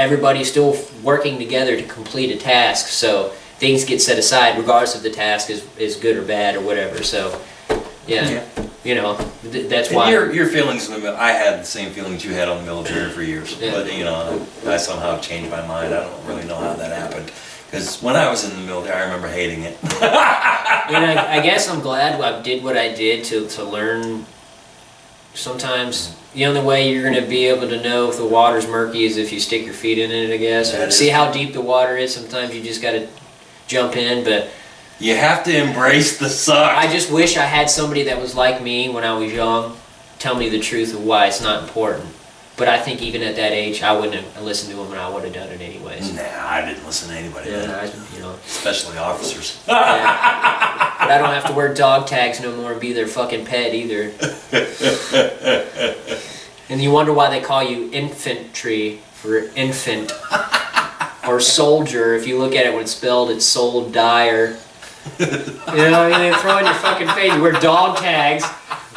everybody's still working together to complete a task, so things get set aside regardless if the task is good or bad or whatever. So yeah. You know, that's why. Your feelings in the I had the same feelings you had on the military for years, but you know, I somehow changed my mind. I don't really know how that happened, because when I was in the military, I remember hating it. And I guess I'm glad I did what I did to learn. Sometimes the only way you're going to be able to know if the water's murky is if you stick your feet in it, I guess. Or see how deep the water is. Sometimes you just got to jump in, but you have to embrace the suck. I just wish I had somebody that was like me when I was young, tell me the truth of why it's not important. But I think even at that age, I wouldn't have listened to them, and I would have done it anyways. Nah, I didn't listen to anybody. Yeah, you know, especially officers. Yeah. But I don't have to wear dog tags no more and be their fucking pet either. And you wonder why they call you infantry for infant, or soldier. If you look at it when it's spelled, it's soul dyer. You know, they throw in your fucking face. You wear dog tags.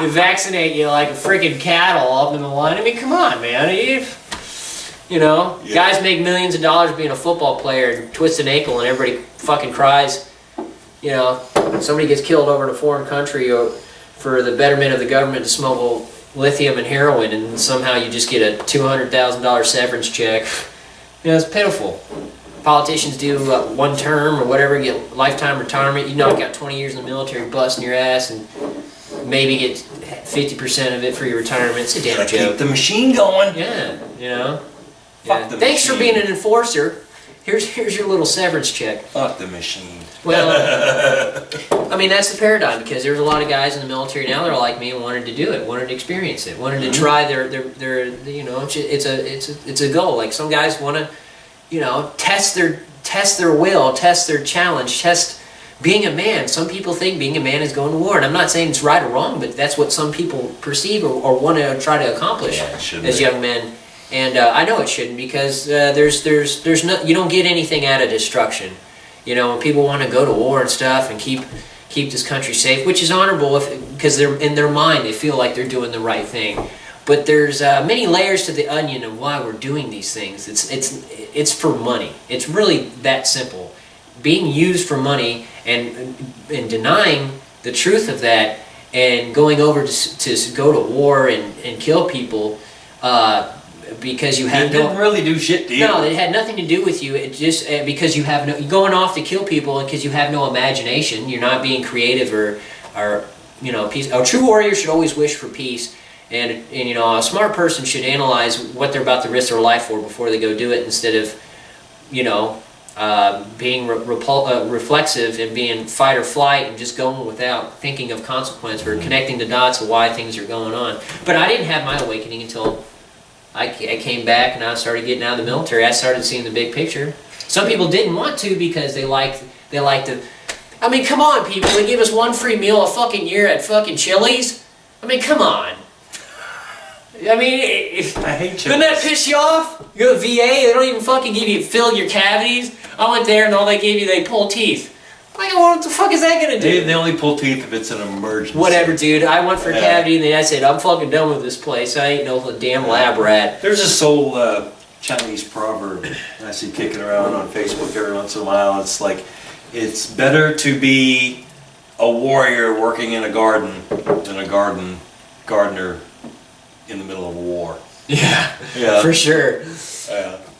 They vaccinate you like a freaking cattle up in the line. I mean, come on, man. You know, guys make millions of dollars being a football player and twist an ankle and everybody fucking cries. You know, somebody gets killed over in a foreign country or for the betterment of the government to smuggle lithium and heroin, and somehow you just get a $200,000 severance check. You know, it's pitiful. Politicians do one term or whatever, get lifetime retirement. You knock out 20 years in the military, busting your ass, and maybe get 50% of it for your retirement. It's a damn joke. Keep the machine going. Yeah, you know. Fuck the Thanks machine. for being an enforcer. Here's your little severance check. Fuck the machine. Well, I mean, that's the paradigm, because there's a lot of guys in the military now that are like me and wanted to do it, wanted to experience it, wanted to try their you know, it's a goal. Like some guys want to, you know, test their will, test their challenge, test being a man. Some people think being a man is going to war, and I'm not saying it's right or wrong, but that's what some people perceive or want to try to accomplish as young men. And I know it shouldn't, because there's no, you don't get anything out of destruction. You know, when people want to go to war and stuff and keep this country safe, which is honorable because they're in their mind they feel like they're doing the right thing. But there's many layers to the onion of why we're doing these things. It's for money. It's really that simple. Being used for money and denying the truth of that and going over to go to war and kill people because you have didn't really do shit to you. No, it had nothing to do with you. It just because you have no, you're going off to kill people, and because you have no imagination, you're not being creative or you know, peace. A true warrior should always wish for peace. And you know, a smart person should analyze what they're about to risk their life for before they go do it, instead of, you know, being reflexive and being fight or flight and just going without thinking of consequence or connecting the dots of why things are going on. But I didn't have my awakening until I came back and I started getting out of the military. I started seeing the big picture. Some people didn't want to because they liked to. I mean, come on, people! They give us one free meal a fucking year at fucking Chili's. I mean, come on. I mean, I hate Chili's. Doesn't that piss you off? You go to VA, they don't even fucking give you, fill your cavities. I went there and all they gave you, they pull teeth. Like, what the fuck is that gonna do? They only pull teeth if it's an emergency. Whatever, dude. I went for a cavity and then I said, I'm fucking done with this place. I ain't no damn lab rat. There's this old Chinese proverb I see kicking around on Facebook every once in a while. It's like, it's better to be a warrior working in a garden than a gardener in the middle of a war. Yeah, for sure.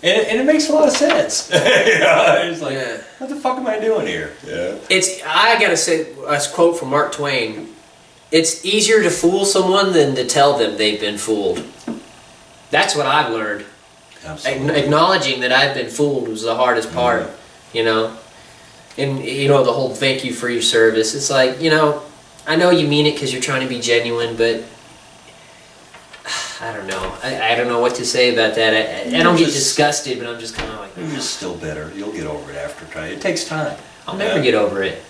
And it makes a lot of sense. It's like, what the fuck am I doing here? I gotta say, a quote from Mark Twain, it's easier to fool someone than to tell them they've been fooled. That's what I've learned. Absolutely. Acknowledging that I've been fooled was the hardest part, you know? And, you know, the whole thank you for your service. It's like, you know, I know you mean it because you're trying to be genuine, but I don't know. I don't know what to say about that. I don't get disgusted, but I'm just kind of like... You're just still bitter. You'll get over it after trying. It takes time. I'll never get over it.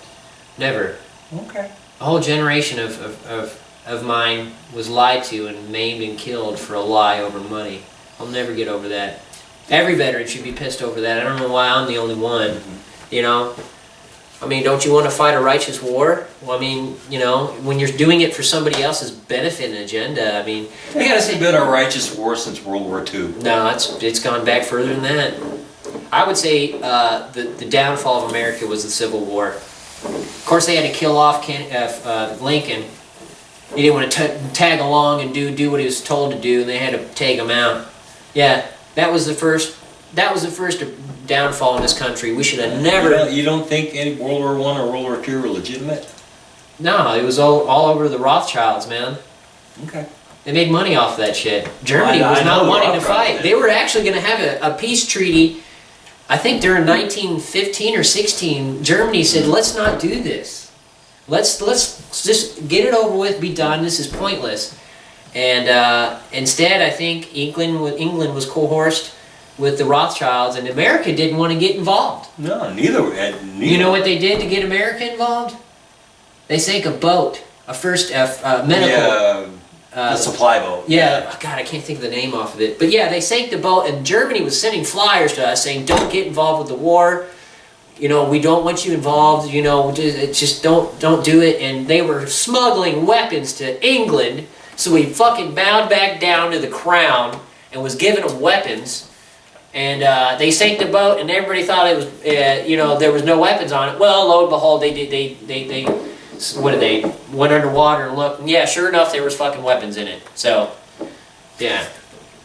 Never. Okay. A whole generation of mine was lied to and maimed and killed for a lie over money. I'll never get over that. Every veteran should be pissed over that. I don't know why I'm the only one. You know? I mean, don't you want to fight a righteous war? Well, I mean, you know, when you're doing it for somebody else's benefit and agenda, I mean... You gotta say, been a righteous war since World War II. No, it's gone back further than that. I would say the downfall of America was the Civil War. Of course, they had to kill off Lincoln. He didn't want to tag along and do what he was told to do, and they had to take him out. Yeah, that was the first downfall in this country. We should have never... You don't think any World War I or World War II were legitimate? No, it was all over the Rothschilds, man. Okay. They made money off of that shit. Germany was not wanting to fight. They were actually going to have a peace treaty. I think during 1915 or 16, Germany said, let's not do this. Let's just get it over with, be done. This is pointless. And instead, I think England was coerced with the Rothschilds, and America didn't want to get involved. No, neither. You know what they did to get America involved? They sank a boat, a medical... the supply boat. Yeah, oh God, I can't think of the name off of it. But yeah, they sank the boat, and Germany was sending flyers to us saying, don't get involved with the war. You know, we don't want you involved. You know, just don't do it. And they were smuggling weapons to England, so we fucking bowed back down to the crown and was giving them weapons. And they sank the boat, and everybody thought it was, you know, there was no weapons on it. Well, lo and behold, they what did they went underwater and looked, and yeah, sure enough, there was fucking weapons in it. So, yeah.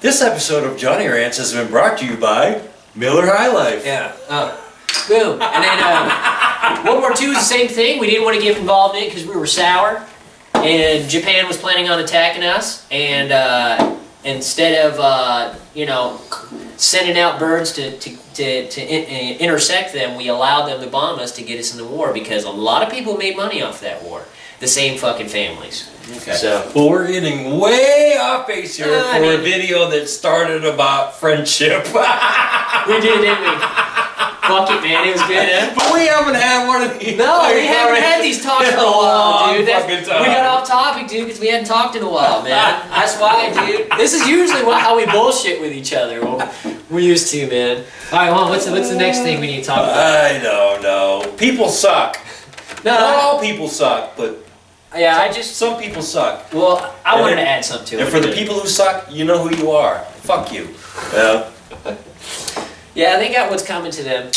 This episode of Johnny Rants has been brought to you by Miller High Life. Yeah. Boom. And then World War II was the same thing. We didn't want to get involved in it because we were sour, and Japan was planning on attacking us, and instead of you know, sending out birds to intersect them, we allowed them to bomb us to get us in the war, because a lot of people made money off that war. The same fucking families. Okay. So, well, we're getting way off base here for a video that started about friendship. we did, didn't we? Fuck it, man. It was good, huh? But we haven't had one of these. No, we haven't had these talks in a while, dude. We got off topic, dude, because we hadn't talked in a while, man. That's why, dude. This is usually how we bullshit with each other. We're used to, man. All right, well, what's the next thing we need to talk about? I don't know. People suck. No, not all people suck, but yeah, some people suck. Well, I wanted to add something to it. And for the people who suck, you know who you are. Fuck you. Yeah. Yeah, they got what's coming to them.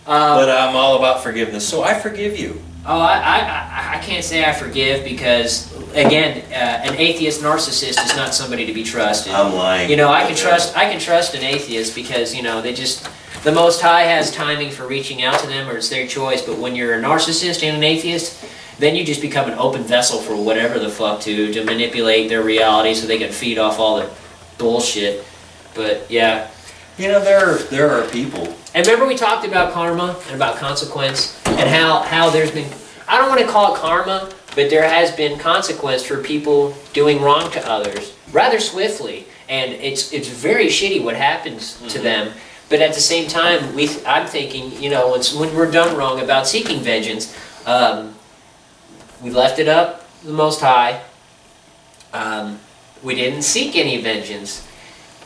But I'm all about forgiveness, so I forgive you. Oh, I can't say I forgive, because, again, an atheist narcissist is not somebody to be trusted. I'm lying. You know, I can trust an atheist because, you know, the Most High has timing for reaching out to them, or it's their choice. But when you're a narcissist and an atheist, then you just become an open vessel for whatever the fuck to manipulate their reality so they can feed off all the bullshit. But yeah. You know, there are people. And remember we talked about karma and about consequence, and how there's been, I don't want to call it karma, but there has been consequence for people doing wrong to others rather swiftly, and it's very shitty what happens to them. But at the same time, I'm thinking, you know, when we're done wrong about seeking vengeance, we left it up to the Most High. We didn't seek any vengeance.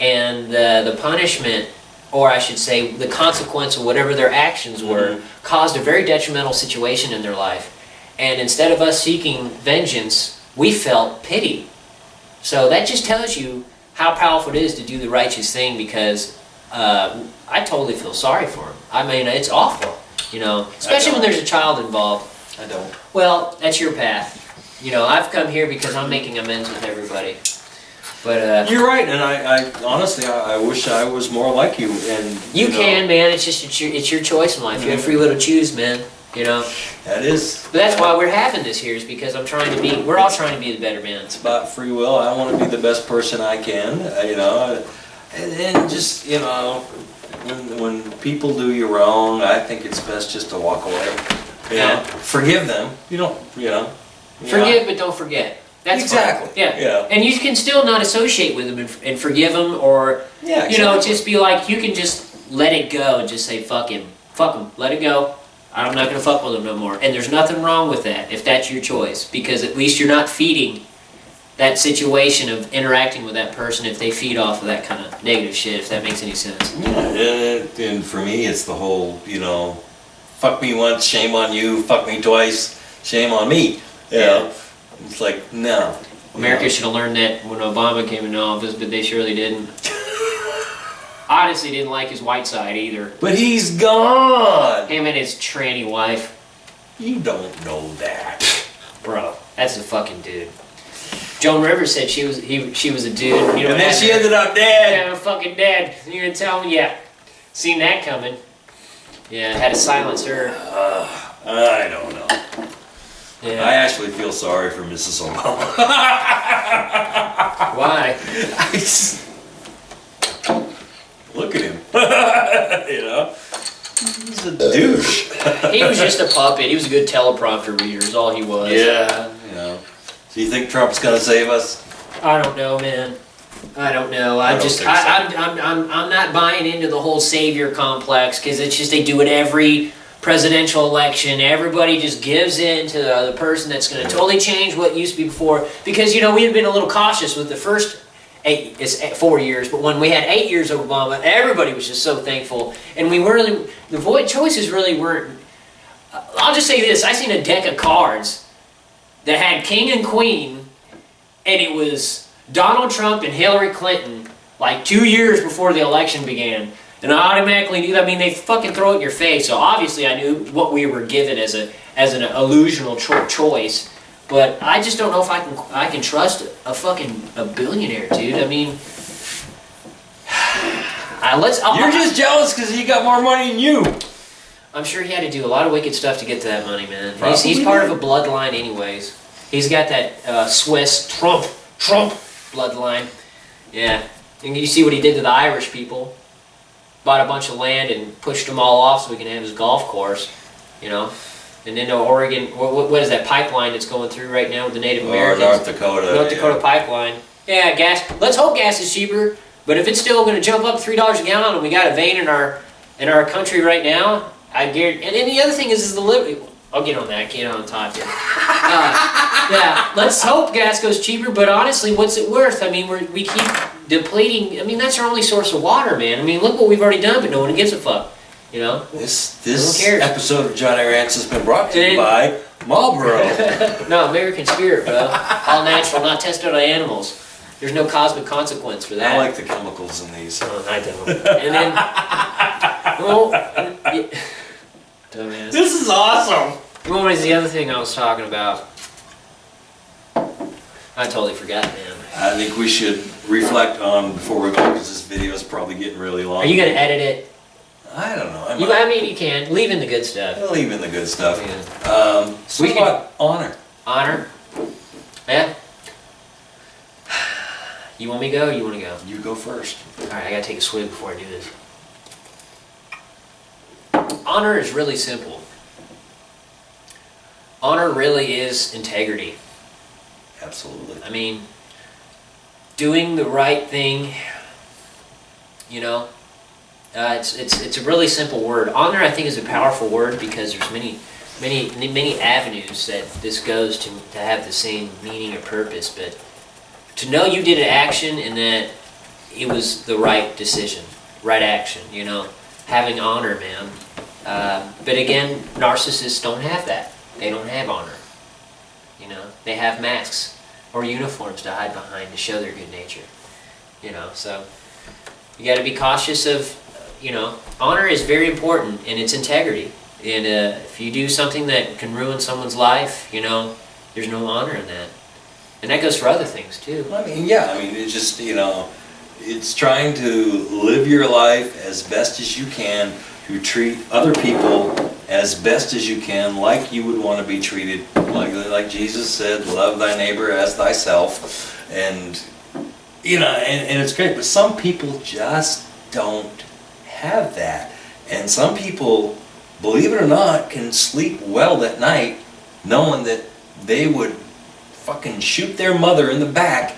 And the punishment, or I should say the consequence of whatever their actions were, caused a very detrimental situation in their life. And instead of us seeking vengeance, we felt pity. So that just tells you how powerful it is to do the righteous thing, because I totally feel sorry for them. I mean, it's awful, you know, especially when there's a child involved. I don't. Well, that's your path. You know, I've come here because I'm making amends with everybody. But you're right, and I honestly I wish I was more like you. And you can, man. It's just it's your choice in life. You have free will to choose, man. You know. That is. But that's why we're having this here, is because I'm trying to be. We're all trying to be the better man. It's about free will. I want to be the best person I can. You know, and just, you know, when people do you wrong, I think it's best just to walk away. You know? Forgive them. You don't. You know. Forgive, but don't forget. That's exactly. Fine. Yeah. And you can still not associate with them and forgive them, or you know, just be like, you can just let it go and just say fuck him, let it go. I'm not gonna fuck with him no more. And there's nothing wrong with that if that's your choice, because at least you're not feeding that situation of interacting with that person if they feed off of that kind of negative shit. If that makes any sense. Yeah. And for me, it's the whole, you know, fuck me once, shame on you. Fuck me twice, shame on me. You know? It's like, no. America should have learned that when Obama came into office, but they surely didn't. Honestly, didn't like his white side either. But he's gone. Him and his tranny wife. You don't know that. Bro, that's a fucking dude. Joan Rivers said she was a dude. You know, And then she ended up dead. Yeah, fucking dead. You're gonna tell me? Yeah. Seen that coming. Yeah, had to silence her. I don't know. Yeah. I actually feel sorry for Mrs. Obama. Why? Look at him. You know? He's a douche. He was just a puppet. He was a good teleprompter reader is all he was. Yeah. You know. So you think Trump's gonna save us? I don't know, man. I don't know. I'm not buying into the whole savior complex because it's just they do it every presidential election. Everybody just gives in to the person that's going to totally change what used to be before. Because, you know, we had been a little cautious with the first 4 years, but when we had 8 years of Obama, everybody was just so thankful. And we were really, the void choices really weren't. I'll just say this: I seen a deck of cards that had king and queen, and it was Donald Trump and Hillary Clinton like 2 years before the election began. And I automatically knew, I mean, they fucking throw it in your face. So obviously I knew what we were given as an illusional choice. But I just don't know if I can trust a billionaire, dude. I mean, You're just jealous because he got more money than you. I'm sure he had to do a lot of wicked stuff to get to that money, man. He's Probably part of a bloodline anyways. He's got that Swiss Trump bloodline. Yeah. And you see what he did to the Irish people. Bought a bunch of land and pushed them all off so we can have his golf course, you know. And then to Oregon, what is that pipeline that's going through right now with the Native Americans? North Dakota. North Dakota pipeline. Yeah, gas. Let's hope gas is cheaper. But if it's still going to jump up $3 a gallon, and we got a vein in our country right now, I guarantee. And then the other thing is the liberty. I'll get on that. I can't on top yet. Yeah, let's hope gas goes cheaper. But honestly, what's it worth? I mean, we keep depleting. I mean, that's our only source of water, man. I mean, look what we've already done, but no one gives a fuck. You know. This episode of Johnny Rants has been brought to you by Marlboro. No, American Spirit, bro. All natural, not tested on animals. There's no cosmic consequence for that. I like the chemicals in these. Oh, I don't. And then, well, yeah. Dumbass. This is awesome. What was the other thing I was talking about? I totally forgot, man. I think we should reflect on before we go because this video is probably getting really long. Are you gonna edit it? I don't know. I mean, you can. Leave in the good stuff. I'll leave in the good stuff. Yeah. So what about honor? Honor? Yeah. You want me to go or you want to go? You go first. Alright, I gotta take a swig before I do this. Honor is really simple. Honor really is integrity. Absolutely. I mean, doing the right thing, you know, it's a really simple word. Honor, I think, is a powerful word because there's many avenues that this goes to have the same meaning or purpose. But to know you did an action and that it was the right decision, right action, you know, having honor, man. But again, narcissists don't have that. They don't have honor. You know, they have masks or uniforms to hide behind to show their good nature. You know, so you got to be cautious of, you know, honor is very important and it's integrity. And if you do something that can ruin someone's life, you know, there's no honor in that. And that goes for other things too. I mean, yeah, I mean, it's just, you know, it's trying to live your life as best as you can, to treat other people as best as you can, like you would want to be treated, like Jesus said, love thy neighbor as thyself. And, you know, and it's great, but some people just don't have that. And some people, believe it or not, can sleep well at night knowing that they would fucking shoot their mother in the back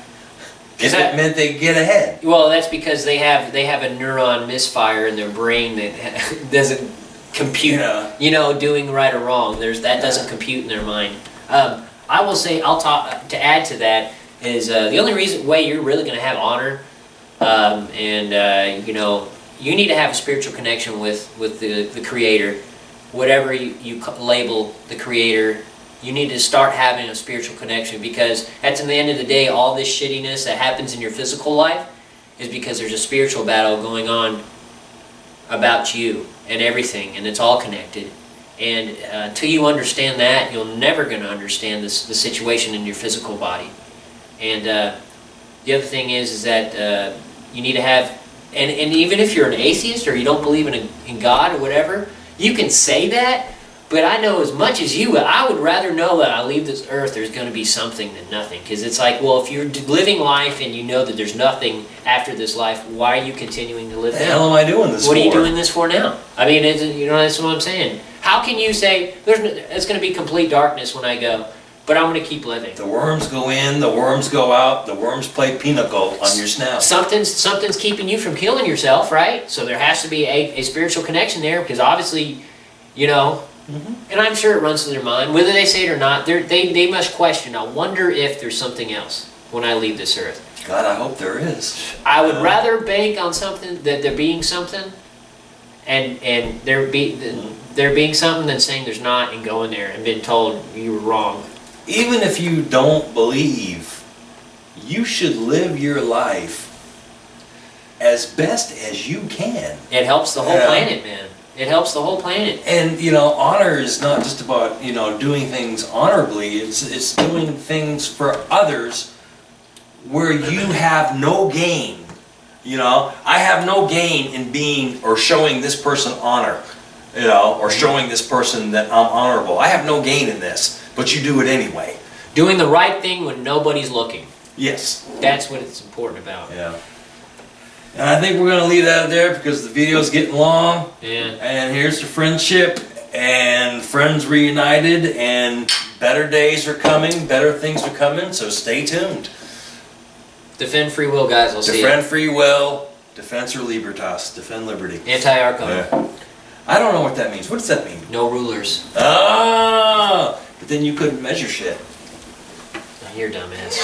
if it meant they'd get ahead. Well, that's because they have a neuron misfire in their brain that doesn't compute, you know, doing right or wrong. That doesn't compute in their mind. I will say, I'll talk to add to that is the only way you're really going to have honor, you know, you need to have a spiritual connection with the Creator. whatever you label the Creator, you need to start having a spiritual connection, because at the end of the day, all this shittiness that happens in your physical life is because there's a spiritual battle going on about you and everything, and it's all connected. And until you understand that, you're never going to understand the situation in your physical body. And the other thing is that you need to have, and even if you're an atheist or you don't believe in God or whatever, you can say that. But I know as much as you, I would rather know that I leave this earth, there's going to be something than nothing. Because it's like, well, if you're living life and you know that there's nothing after this life, why are you continuing to live now? The hell am I doing this for? What are you doing this for now? I mean, that's what I'm saying. How can you say, it's going to be complete darkness when I go, but I'm going to keep living? The worms go in, the worms go out, the worms play pinochle on your snout. Something's keeping you from killing yourself, right? So there has to be a spiritual connection there, because obviously, and I'm sure it runs through their mind, whether they say it or not, they must question, I wonder if there's something else when I leave this earth. God, I hope there is. I would rather bank on something, that there being something, and there being something, than saying there's not and going there and being told you were wrong. Even if you don't believe, you should live your life as best as you can. It helps the whole planet, man. It helps the whole planet. And, honor is not just about, doing things honorably. It's doing things for others where you have no gain. I have no gain in being or showing this person honor, or showing this person that I'm honorable. I have no gain in this, but you do it anyway. Doing the right thing when nobody's looking. Yes. That's what it's important about. Yeah. And I think we're going to leave that there because the video's getting long. Yeah. And here's the friendship, and friends reunited, and better days are coming, better things are coming, so stay tuned. Defend free will, guys. I'll see you. Defend free will, defense or libertas, defend liberty. Anti-archon. Yeah. I don't know what that means. What does that mean? No rulers. Ah, but then you couldn't measure shit. You're a dumbass.